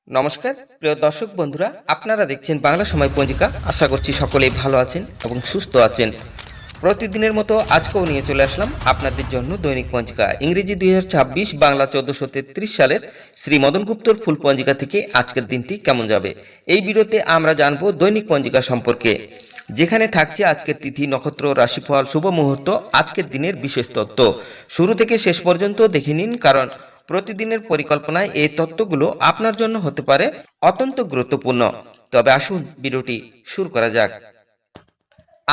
নমস্কার প্রিয় দর্শক বন্ধুরা, আপনারা দেখছেন বাংলা সময় পঞ্জিকা। আশা করছি সকলেই ভালো আছেন এবং সুস্থ আছেন। প্রতিদিনের মতো আজকেও নিয়ে চলে আসলাম আপনাদের জন্য দৈনিক পঞ্জিকা, ইংরেজি 2026, বাংলা 1433 সালের শ্রী মদন গুপ্তর ফুল পঞ্জিকা থেকে আজকের দিনটি কেমন যাবে। এই ভিডিওতে আমরা জানবো দৈনিক পঞ্জিকা সম্পর্কে, যেখানে থাকছে আজকের তিথি, নক্ষত্র, রাশিফল, শুভ মুহূর্ত, আজকের দিনের বিশেষ তথ্য। শুরু থেকে শেষ পর্যন্ত দেখে নিন, কারণ প্রতিদিনের পরিকল্পনায় এই তথ্যগুলো আপনার জন্য হতে পারে অত্যন্ত গুরুত্বপূর্ণ। তবে আসুন ভিডিওটি শুরু করা যাক।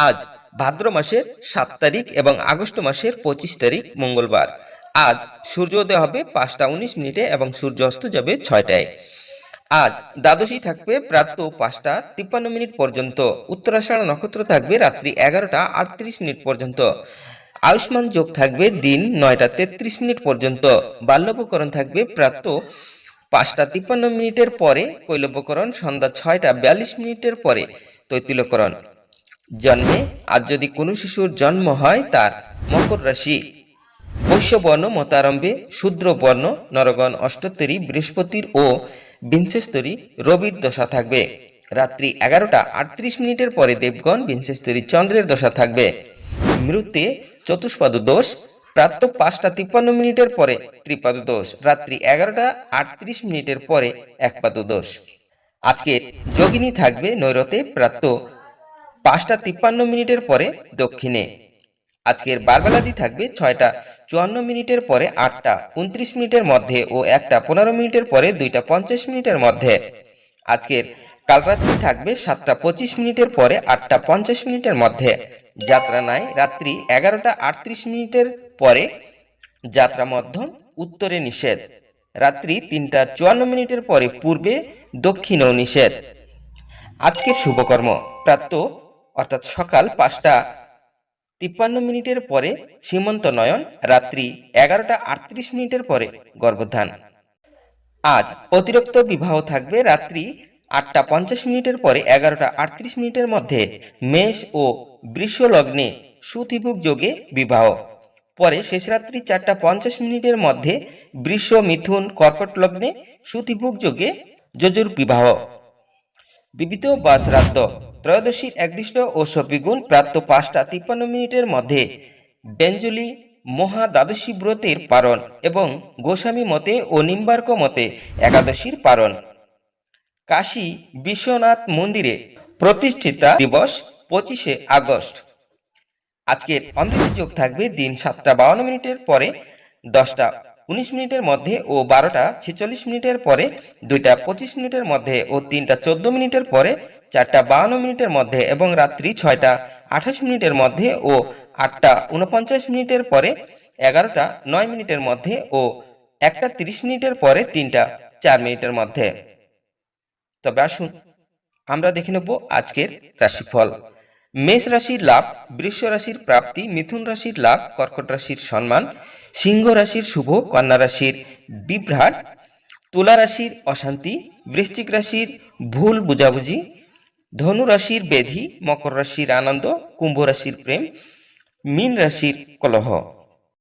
আজ ভাদ্র মাসের 7 তারিখ এবং আগস্ট মাসের 25 তারিখ মঙ্গলবার। আজ সূর্যোদয় হবে 5টা 19 এবং সূর্য অস্ত যাবে 6টায়। আজ দ্বাদশী থাকবে প্রাতঃ 5টা 53 পর্যন্ত। উত্তরাষাঢ় নক্ষত্র থাকবে রাত্রি 11টা 38 পর্যন্ত। আয়ুষ্মান যোগ থাকবে দিন 9টা 33 পর্যন্ত। বাল্যবকরণ থাকবে প্রাতঃ 5টা 53 পরে কৈলব্যকরণ, সন্ধ্যা 6টা 42 পরে তৈতিলকরণ। জন্মে আজ যদি কোনো শিশুর জন্ম হয়, তার মকর রাশি। বৈশ্যবর্ণ মতারম্ভে শূদ্রবর্ণ নরগণ অষ্টোত্তরী বৃহস্পতির ও বিংশস্তরী রবির দশা থাকবে। রাত্রি 11টা 38 পরে দেবগণ বিংশস্তরী চন্দ্রের দশা থাকবে। মৃত্যে চতুষ্পাদ দোষ, প্রাতঃ 5টা 53 পরে ত্রিপাদ দোষ, রাত্রি 11টা 38 পরে একপাদ দোষ। আজকে যোগিনী থাকবে নৈরতে প্রাতঃ 5টা 53 পরে দক্ষিণে। আজকের বারবেলাদি থাকবে 6টা 54 পরে 8টা 29 মধ্যে ও 1টা 15 পরে 2টা 50 মধ্যে। আজকের কালরাত্রি থাকবে 7টা 25 পরে 8টা 50 মধ্যে। যাত্রা নাই রাত্রি 11টা 38 পরে। যাত্রা মধ্যম উত্তরে নিষেধ। রাত্রি 3টা 54 পরে পূর্বে দক্ষিণেও নিষেধ। আজকের শুভকর্ম প্রাতঃ অর্থাৎ সকাল 5টা 53 পরে সীমন্ত নয়ন, রাত্রি 11টা 38 পরে গর্ভধান। আজ অতিরিক্ত বিবাহ থাকবে রাত্রি 8টা 50 পরে 11টা 38 মধ্যে। মেষ ও বৃষ লগ্নে সুতিভোগ যোগে বিবাহ। পরে শেষ রাত্রি 4টা 50 মধ্যে বৃষ মিথুন কর্কট লগ্নে সুতিভোগ যোগে যজুর বিবাহ। বিবিধ বা শ্রাদ্ধ ত্রয়োদশীর একদৃষ্ট ও সবিগুণ প্রাতঃ 5টা 53 মধ্যে বেঞ্জলি মহা দ্বাদশী ব্রতের পারণ এবং গোস্বামী মতে ও নিম্বার্ক মতে একাদশীর পারণ। কাশী বিশ্বনাথ মন্দিরে প্রতিষ্ঠিতা দিবস 25শে আগস্ট। আজকের অমৃত যোগ থাকবে দিন 7টা 52 পরে 10টা 19 মধ্যে ও 12টা 46 পরে 2টা 25 মধ্যে ও 3টা 14 পরে 4টা 52 মধ্যে এবং রাত্রি 6টা 28 মধ্যে ও 8টা 49 পরে 11টা 9 মধ্যে ও 1টা 30 পরে 3টা 4 মধ্যে। তবে আসুন আমরা দেখে নেব আজকের রাশিফল। মেষ রাশির লাভ, বৃষ রাশির প্রাপ্তি, মিথুন রাশির লাভ, কর্কট রাশির সম্মান, সিংহ রাশির শুভ, কন্যা রাশির বিভ্রাট, তুলা রাশির অশান্তি, বৃশ্চিক রাশির ভুল বুঝাবুঝি, ধনু রাশির বেধি, মকর রাশির আনন্দ, কুম্ভ রাশির প্রেম, মীন রাশির কলহ।